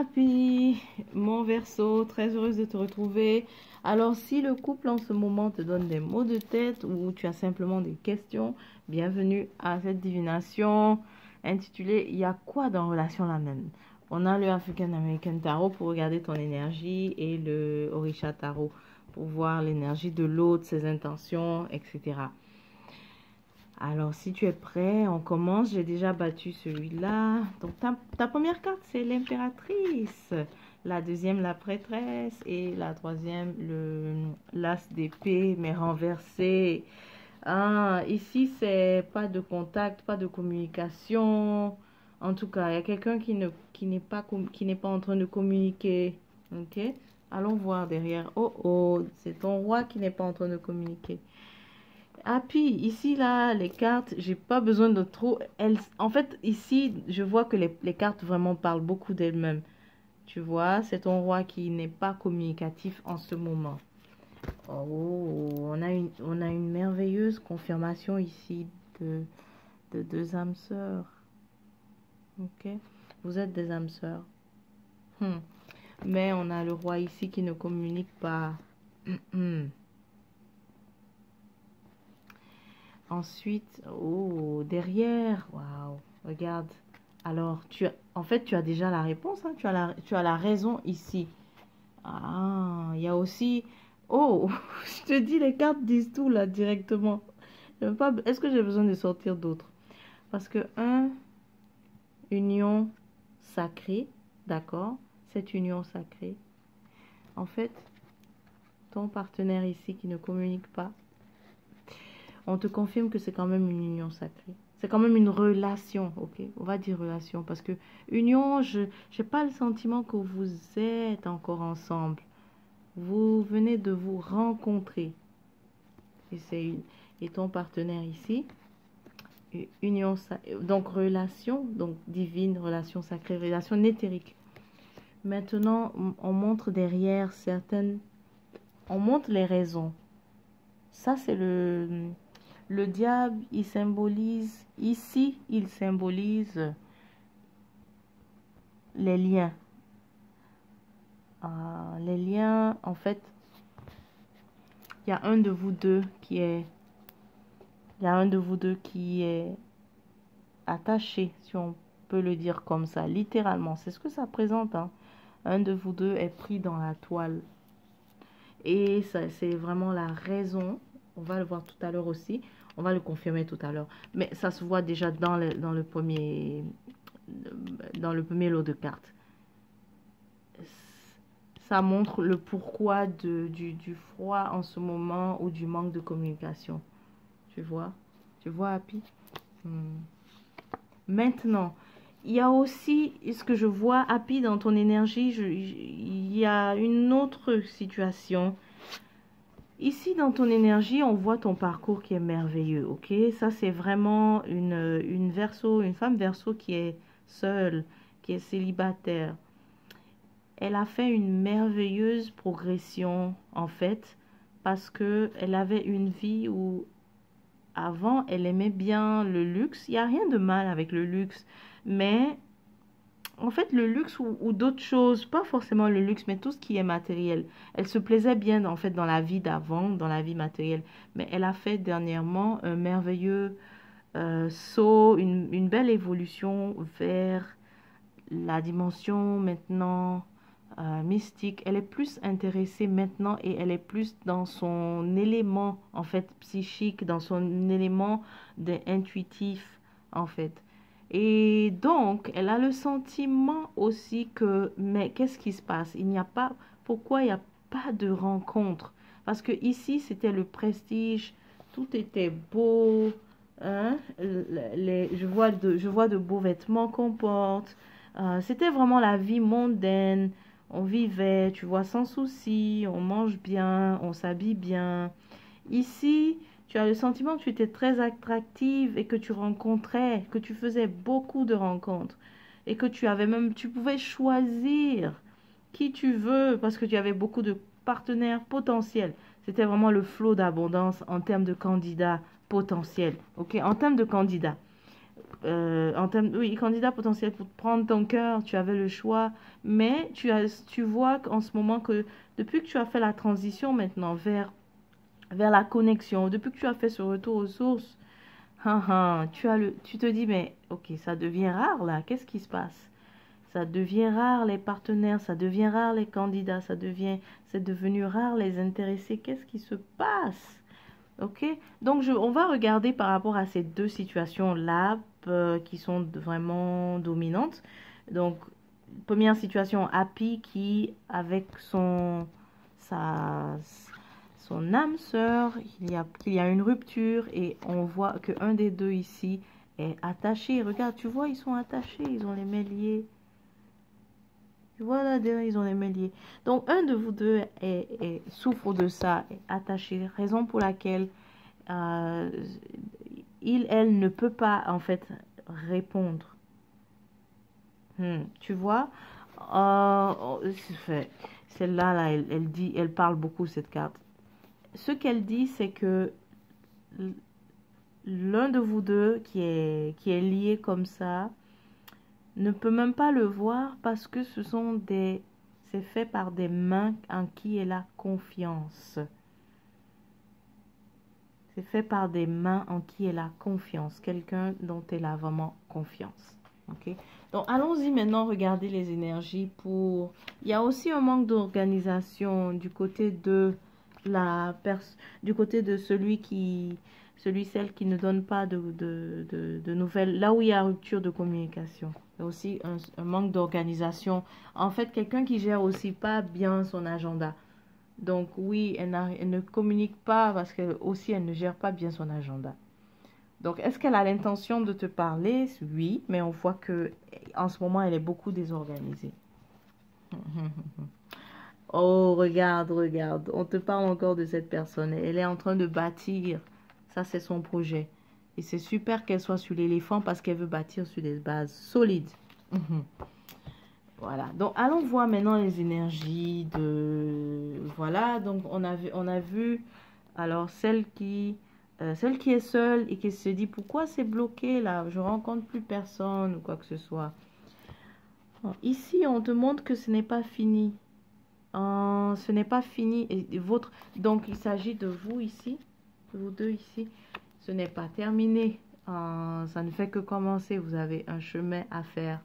Happy, mon Verseau, très heureuse de te retrouver. Alors, si le couple en ce moment te donne des maux de tête ou tu as simplement des questions, bienvenue à cette divination intitulée Il y a quoi dans relation la même? On a le African American Tarot pour regarder ton énergie et le Orisha Tarot pour voir l'énergie de l'autre, ses intentions, etc. Alors, si tu es prêt, on commence. J'ai déjà battu celui-là. Donc, ta première carte, c'est l'impératrice. La deuxième, la prêtresse. Et la troisième, l'as d'épée, mais renversé. Ah, ici, c'est pas de contact, pas de communication. En tout cas, il y a quelqu'un qui n'est pas en train de communiquer. Ok? Allons voir derrière. Oh, oh, c'est ton roi qui n'est pas en train de communiquer. Ah, puis ici, là, les cartes, j'ai pas besoin de trop. En fait, ici, je vois que les cartes vraiment parlent beaucoup d'elles-mêmes. Tu vois, c'est ton roi qui n'est pas communicatif en ce moment. Oh, on a une merveilleuse confirmation ici de deux âmes sœurs. Ok, vous êtes des âmes sœurs. Mais on a le roi ici qui ne communique pas. Ensuite, oh, derrière, waouh, regarde. Alors, en fait, tu as déjà la réponse, hein, tu as la raison ici. Ah, il y a aussi, oh, je te dis, les cartes disent tout là directement. Est-ce que j'ai besoin de sortir d'autres? Parce que union sacrée, d'accord, cette union sacrée, en fait, ton partenaire ici qui ne communique pas, on te confirme que c'est quand même une union sacrée. C'est quand même une relation, ok? On va dire relation parce que union, je n'ai pas le sentiment que vous êtes encore ensemble. Vous venez de vous rencontrer. Et ton partenaire ici, union, donc relation, donc divine, relation sacrée, relation éthérique. Maintenant, on montre derrière certaines, on montre les raisons. Ça, c'est le diable, il symbolise, ici, il symbolise les liens. Les liens, en fait, il y a un de vous deux qui est, attaché, si on peut le dire comme ça, littéralement. C'est ce que ça présente, hein. Un de vous deux est pris dans la toile. Et ça, c'est vraiment la raison. On va le voir tout à l'heure aussi. On va le confirmer tout à l'heure. Mais ça se voit déjà dans le premier lot de cartes. Ça montre le pourquoi du froid en ce moment ou du manque de communication. Tu vois? Tu vois, Happy? Maintenant, il y a aussi ce que je vois, Happy, dans ton énergie. Il y a une autre situation. Ici, dans ton énergie, on voit ton parcours qui est merveilleux, ok? Ça, c'est vraiment une femme verso qui est seule, qui est célibataire. Elle a fait une merveilleuse progression, en fait, parce que elle avait une vie où, avant, elle aimait bien le luxe. Il n'y a rien de mal avec le luxe, mais en fait, le luxe ou d'autres choses, pas forcément le luxe, mais tout ce qui est matériel. Elle se plaisait bien, en fait, dans la vie d'avant, dans la vie matérielle. Mais elle a fait dernièrement un merveilleux saut, une belle évolution vers la dimension maintenant mystique. Elle est plus intéressée maintenant et elle est plus dans son élément, en fait, psychique, dans son élément intuitif, en fait. Et donc, elle a le sentiment aussi que, mais qu'est-ce qui se passe? Pourquoi il n'y a pas de rencontre? Parce que ici, c'était le prestige, tout était beau, hein? Je vois de beaux vêtements qu'on porte. C'était vraiment la vie mondaine. On vivait, tu vois, sans souci, on mange bien, on s'habille bien. Ici, tu as le sentiment que tu étais très attractive et que tu rencontrais, que tu faisais beaucoup de rencontres et que tu pouvais choisir qui tu veux parce que tu avais beaucoup de partenaires potentiels. C'était vraiment le flot d'abondance en termes de candidats potentiels, ok? En termes de candidats. En termes, oui, candidat potentiel pour prendre ton cœur, tu avais le choix, mais tu vois qu'en ce moment que depuis que tu as fait la transition maintenant vers la connexion, depuis que tu as fait ce retour aux sources, tu te dis, mais ok, ça devient rare là, qu'est-ce qui se passe? Ça devient rare les partenaires, ça devient rare les candidats, c'est devenu rare les intéressés, qu'est-ce qui se passe? Ok, donc on va regarder par rapport à ces deux situations-là qui sont vraiment dominantes. Donc, première situation, Happy qui, avec sa, son âme sœur, il y a une rupture et on voit qu'un des deux ici est attaché. Regarde, tu vois, ils sont attachés, ils ont les mains liées. Tu vois là, derrière, ils ont les mains liées. Donc, un de vous deux souffre de ça, est attaché, raison pour laquelle euh, elle ne peut pas en fait répondre. Tu vois, celle-là, là, elle dit, elle parle beaucoup cette carte. Ce qu'elle dit, c'est que l'un de vous deux qui est lié comme ça ne peut même pas le voir parce que c'est fait par des mains en qui elle a confiance. C'est fait par des mains en qui elle a confiance. Quelqu'un dont elle a vraiment confiance. Ok. Donc, allons-y maintenant regarder les énergies pour... Il y a aussi un manque d'organisation du côté de du côté de celle qui ne donne pas de nouvelles. Là où il y a rupture de communication. Il y a aussi un manque d'organisation. En fait, quelqu'un qui gère aussi pas bien son agenda. Donc oui, elle ne communique pas parce que aussi elle ne gère pas bien son agenda. Donc est-ce qu'elle a l'intention de te parler? Oui, mais on voit que en ce moment elle est beaucoup désorganisée. Oh, regarde, regarde, on te parle encore de cette personne. Elle est en train de bâtir. Ça, c'est son projet. Et c'est super qu'elle soit sur l'éléphant parce qu'elle veut bâtir sur des bases solides. Voilà, donc allons voir maintenant les énergies de... Voilà, donc on a vu alors celle qui est seule et qui se dit pourquoi c'est bloqué là, je rencontre plus personne ou quoi que ce soit. Bon, ici, on te montre que ce n'est pas fini. Ce n'est pas fini. Donc, il s'agit de vous ici, de vous deux ici. Ce n'est pas terminé. Ça ne fait que commencer. Vous avez un chemin à faire.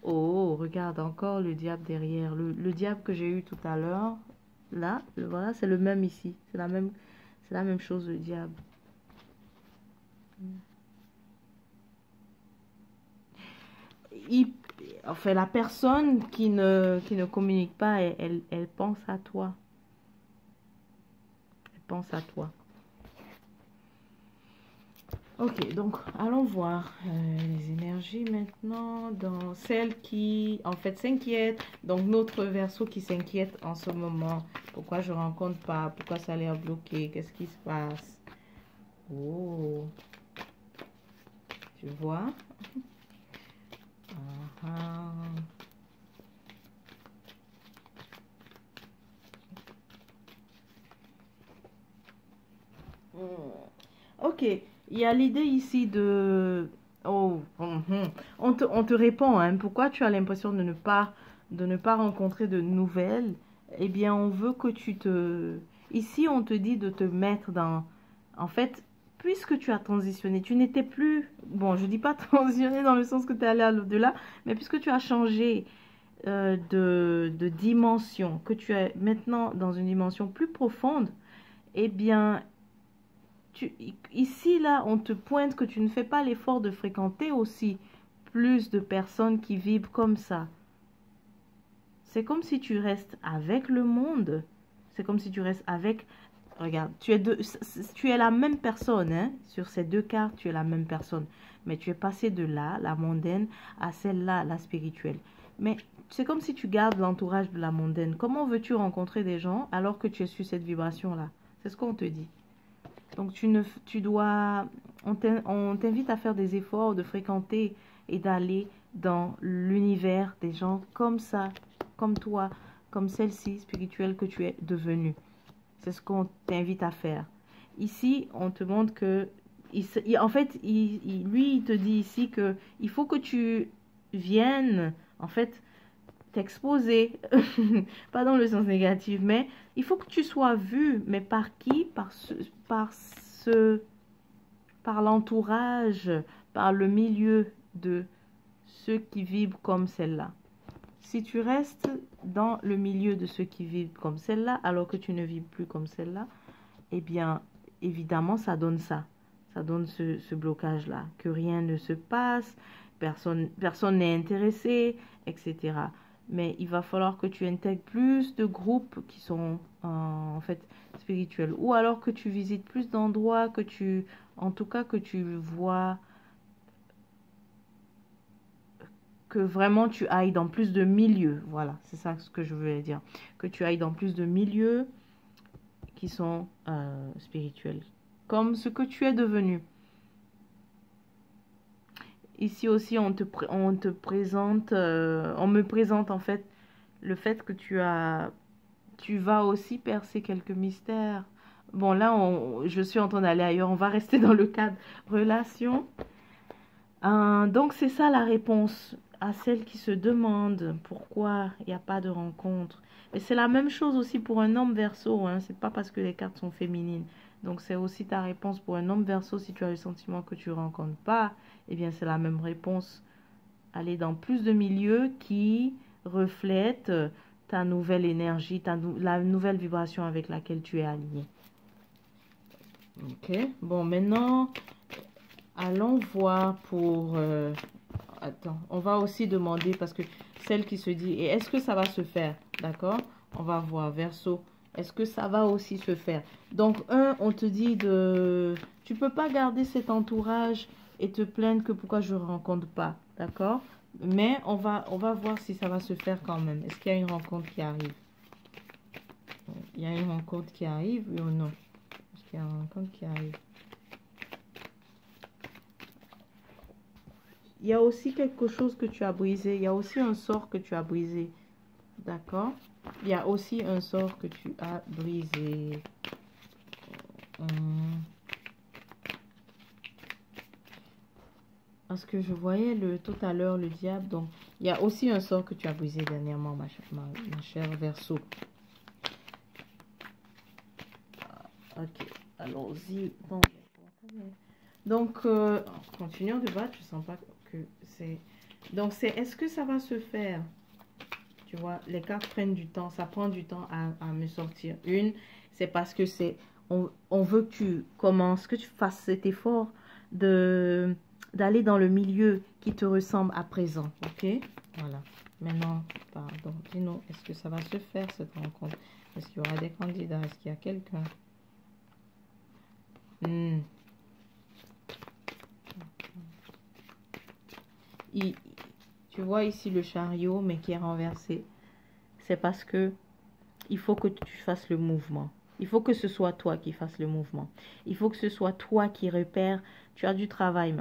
Oh, regarde encore le diable derrière. Le diable que j'ai eu tout à l'heure. Là, voilà, c'est le même ici. C'est la même chose, le diable. Enfin, la personne qui ne communique pas, elle pense à toi. Elle pense à toi. Ok, donc allons voir les énergies maintenant dans celle qui en fait s'inquiète. Donc notre Verseau qui s'inquiète en ce moment. Pourquoi je rencontre pas? Pourquoi ça a l'air bloqué? Qu'est-ce qui se passe? Oh, tu vois? Ok, il y a l'idée ici de... Oh, on te répond, hein, pourquoi tu as l'impression de ne pas rencontrer de nouvelles? Eh bien, on veut que tu te... Ici, on te dit de te mettre dans... En fait, puisque tu as transitionné, tu n'étais plus... Bon, je dis pas transitionné dans le sens que tu es allé à l'au-delà, mais puisque tu as changé de dimension, que tu es maintenant dans une dimension plus profonde, eh bien, ici, là, on te pointe que tu ne fais pas l'effort de fréquenter aussi plus de personnes qui vivent comme ça. C'est comme si tu restes avec le monde. C'est comme si tu restes avec... Regarde, tu es la même personne, hein? Sur ces deux cartes, tu es la même personne. Mais tu es passé de là, la mondaine, à celle-là, la spirituelle. Mais c'est comme si tu gardes l'entourage de la mondaine. Comment veux-tu rencontrer des gens alors que tu es sur cette vibration-là? C'est ce qu'on te dit. Donc, on t'invite à faire des efforts, de fréquenter et d'aller dans l'univers des gens comme ça, comme toi, comme celle-ci spirituelle que tu es devenue. C'est ce qu'on t'invite à faire. Ici, on te montre que En fait, lui, il te dit ici que il faut que tu viennes, en fait, t'exposer. Pas dans le sens négatif, mais il faut que tu sois vu. Mais par qui? Par l'entourage, par le milieu de ceux qui vivent comme celle-là. Si tu restes dans le milieu de ceux qui vivent comme celle-là, alors que tu ne vis plus comme celle-là, eh bien, évidemment, ça donne ça. Ça donne ce blocage-là, que rien ne se passe, personne n'est intéressé, etc. Mais il va falloir que tu intègres plus de groupes qui sont en fait spirituels. Ou alors que tu visites plus d'endroits, en tout cas, que tu vois, que vraiment tu ailles dans plus de milieux. Voilà, c'est ça ce que je voulais dire. Que tu ailles dans plus de milieux qui sont spirituels. Comme ce que tu es devenu. Ici aussi, on te présente, on me présente en fait le fait que tu vas aussi percer quelques mystères. Bon, là, je suis en train d'aller ailleurs. On va rester dans le cadre relation. Donc, c'est ça la réponse à celle qui se demande pourquoi il n'y a pas de rencontre. Mais c'est la même chose aussi pour un homme verso. Hein. C'est pas parce que les cartes sont féminines. Donc, c'est aussi ta réponse pour un homme verso. Si tu as le sentiment que tu ne rencontres pas, eh bien, c'est la même réponse. Aller dans plus de milieux qui reflètent ta nouvelle énergie, la nouvelle vibration avec laquelle tu es aligné. Ok. Bon, maintenant, allons voir pour... attends, on va aussi demander, parce que celle qui se dit, et est-ce que ça va se faire? D'accord? On va voir, Verseau. Est-ce que ça va aussi se faire? Donc, on te dit de... Tu peux pas garder cet entourage et te plaindre que pourquoi je ne rencontre pas. D'accord? Mais on va voir si ça va se faire quand même. Est-ce qu'il y a une rencontre qui arrive? Il y a une rencontre qui arrive, oui ou non? Est-ce qu'il y a une rencontre qui arrive? Il y a aussi quelque chose que tu as brisé. Il y a aussi un sort que tu as brisé. D'accord? Il y a aussi un sort que tu as brisé. Parce que je voyais tout à l'heure le diable. Donc, il y a aussi un sort que tu as brisé dernièrement, ma chère Verseau. Ok, allons-y. Bon. Donc, continuons de battre. Je sens pas que c'est... Donc, est-ce que ça va se faire? Tu vois, les cartes prennent du temps. Ça prend du temps à me sortir. Une, c'est parce que on veut que tu commences, que tu fasses cet effort d'aller dans le milieu qui te ressemble à présent. Ok? Voilà. Maintenant, pardon. Dis-nous, est-ce que ça va se faire cette rencontre? Est-ce qu'il y aura des candidats? Est-ce qu'il y a quelqu'un? Tu vois ici le chariot, mais qui est renversé. C'est parce que il faut que tu fasses le mouvement. Il faut que ce soit toi qui fasses le mouvement. Il faut que ce soit toi qui repères. Tu as du travail,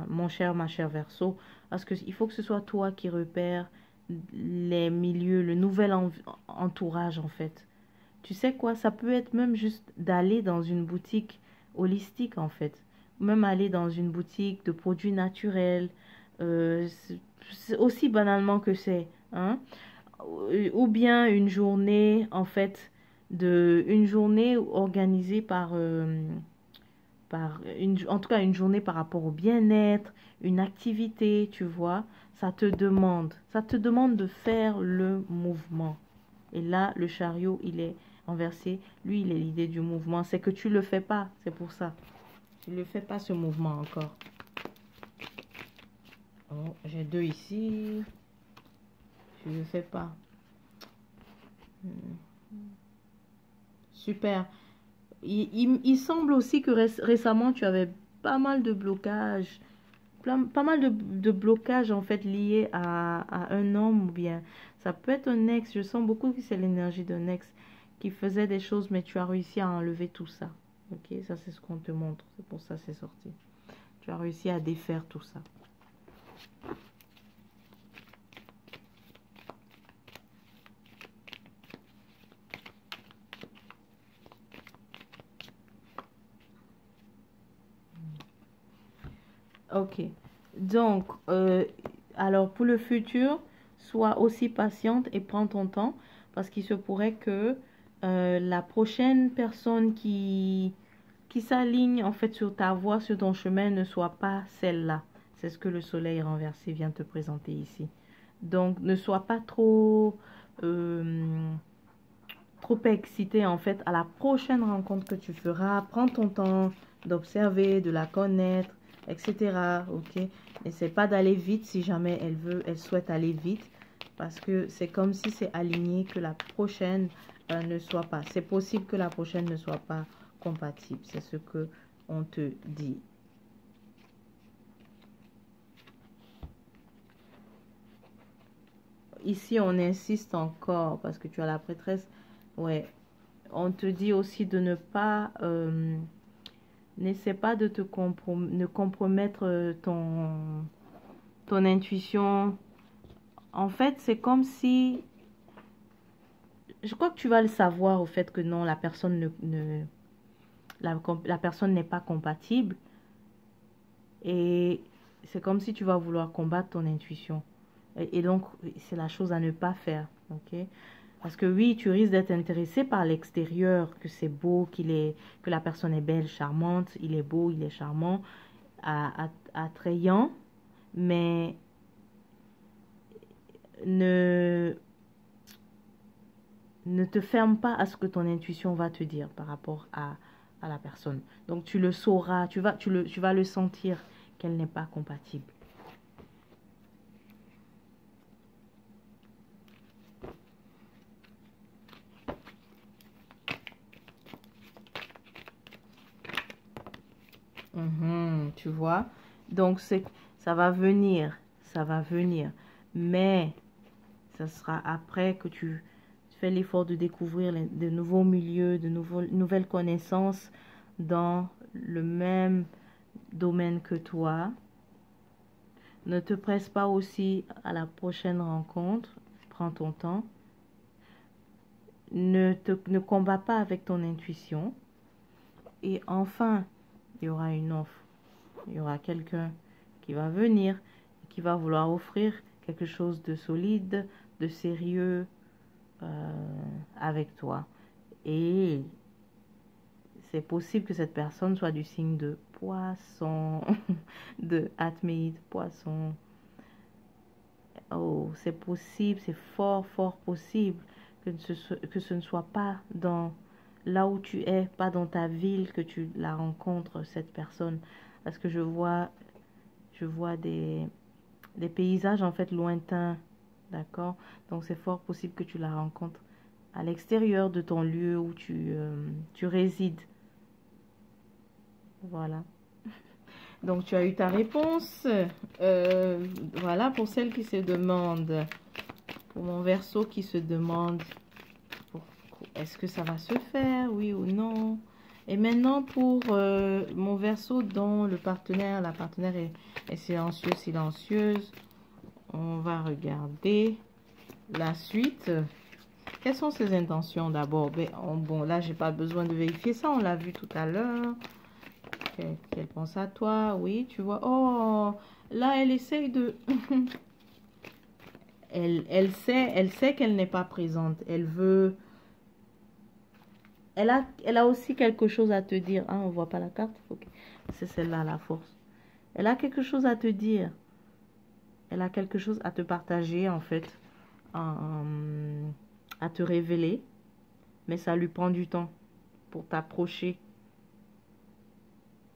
mon cher, ma chère Verseau. Parce qu'il faut que ce soit toi qui repères les milieux, le nouvel entourage en fait. Tu sais quoi, ça peut être même juste d'aller dans une boutique holistique en fait. Même aller dans une boutique de produits naturels. C'est aussi banalement que c'est. Hein? Ou bien une journée en fait une journée organisée en tout cas une journée par rapport au bien-être, une activité, tu vois, ça te demande de faire le mouvement. Et là, le chariot, il est renversé. Lui, il est l'idée du mouvement. C'est que tu le fais pas, c'est pour ça. Tu ne le fais pas ce mouvement encore. Oh, j'ai 2 ici. Tu ne le fais pas. Super. Il semble aussi que récemment, tu avais pas mal de blocages. Pas mal de blocages en fait liés à un homme ou bien. Ça peut être un ex. Je sens beaucoup que c'est l'énergie d'un ex qui faisait des choses, mais tu as réussi à enlever tout ça. Ok, ça c'est ce qu'on te montre. C'est pour ça que c'est sorti. Tu as réussi à défaire tout ça. Ok. Donc, alors pour le futur, sois aussi patiente et prends ton temps parce qu'il se pourrait que la prochaine personne qui s'aligne en fait sur ta voie, sur ton chemin, ne soit pas celle-là. C'est ce que le soleil renversé vient te présenter ici. Donc, ne sois pas euh, trop excité en fait à la prochaine rencontre que tu feras. Prends ton temps d'observer, de la connaître, etc. Ok? N'essaie pas d'aller vite si jamais elle souhaite aller vite parce que c'est comme si c'est aligné que la prochaine ne soit pas. C'est possible que la prochaine ne soit pas compatible. C'est ce que on te dit. Ici, on insiste encore parce que tu as la prêtresse. Ouais, on te dit aussi de ne pas, n'essaie pas de ne compromettre ton intuition. En fait, c'est comme si, je crois que tu vas le savoir au fait que non, la personne la personne n'est pas compatible. Et c'est comme si tu vas vouloir combattre ton intuition. Et donc, c'est la chose à ne pas faire. Ok? Parce que oui, tu risques d'être intéressé par l'extérieur, que c'est beau, que la personne est belle, charmante, il est beau, il est charmant, attrayant, mais ne, ne te ferme pas à ce que ton intuition va te dire par rapport à la personne. Donc tu le sauras, tu vas le sentir qu'elle n'est pas compatible. Tu vois? Donc, ça va venir, ça va venir. Mais, ça sera après que tu fais l'effort de découvrir de nouveaux milieux, nouvelles connaissances dans le même domaine que toi. Ne te presse pas aussi à la prochaine rencontre. Prends ton temps. Ne combats pas avec ton intuition. Et enfin, il y aura une offre. Il y aura quelqu'un qui va venir, qui va vouloir offrir quelque chose de solide, de sérieux avec toi. Et c'est possible que cette personne soit du signe de poisson, de Atméide, poisson. Oh, c'est possible, c'est fort, fort possible que ce ne soit pas dans là où tu es, pas dans ta ville que tu la rencontres, cette personne. Parce que je vois des paysages en fait lointains, d'accord? Donc c'est fort possible que tu la rencontres à l'extérieur de ton lieu où tu résides. Voilà. Donc tu as eu ta réponse. Voilà pour celle qui se demande, pour mon Verseau qui se demande, est-ce que ça va se faire, oui ou non? Et maintenant pour mon Verseau dont la partenaire est silencieux, silencieuse, on va regarder la suite. Quelles sont ses intentions d'abord? Bon, là, j'ai pas besoin de vérifier ça, on l'a vu tout à l'heure. Qu'elle pense à toi, oui, tu vois. Oh, là, elle essaye de... elle sait qu'elle n'est pas présente. Elle veut... Elle a aussi quelque chose à te dire. Ah, on voit pas la carte? Ok. C'est celle-là, la force. Elle a quelque chose à te dire. Elle a quelque chose à te partager, en fait. À te révéler. Mais ça lui prend du temps pour t'approcher.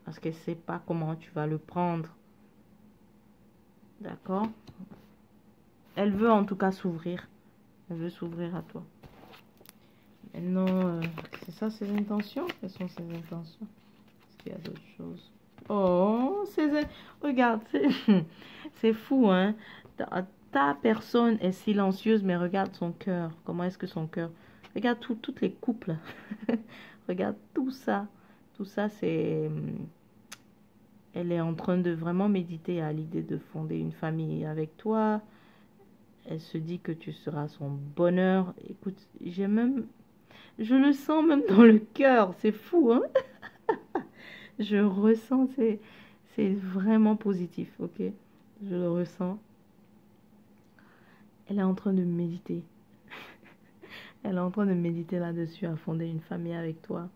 Parce qu'elle ne sait pas comment tu vas le prendre. D'accord? Elle veut en tout cas s'ouvrir. Elle veut s'ouvrir à toi. Maintenant, c'est ça ses intentions? Quelles sont ses intentions? Est-ce qu'il y a d'autres choses? Oh, regarde, c'est fou, hein? Ta personne est silencieuse, mais regarde son cœur. Comment est-ce que son cœur... Regarde toutes les couples. Regarde tout ça. Tout ça, c'est... Elle est en train de vraiment méditer à l'idée de fonder une famille avec toi. Elle se dit que tu seras son bonheur. Écoute, je le sens même dans le cœur. C'est fou, hein? Je ressens, C'est vraiment positif, ok? Je le ressens. Elle est en train de méditer. Elle est en train de méditer là-dessus, à fonder une famille avec toi.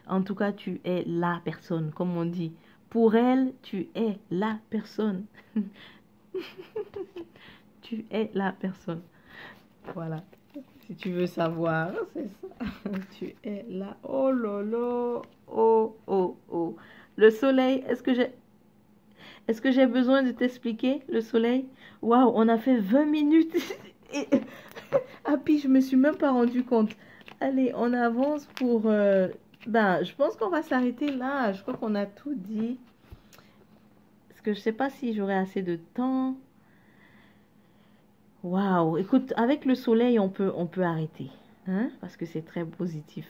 En tout cas, tu es la personne, comme on dit. Pour elle, tu es la personne. Tu es la personne. Voilà. Si tu veux savoir, c'est ça. Tu es là. Oh lolo. Oh, oh, oh. Le soleil, est-ce que j'ai besoin de t'expliquer le soleil? Waouh, on a fait 20 minutes. Et... Ah, puis je me suis même pas rendu compte. Allez, on avance pour... Ben, je pense qu'on va s'arrêter là. Je crois qu'on a tout dit. Parce que je sais pas si j'aurai assez de temps. Waouh, écoute, avec le soleil, on peut arrêter. Hein? Parce que c'est très positif.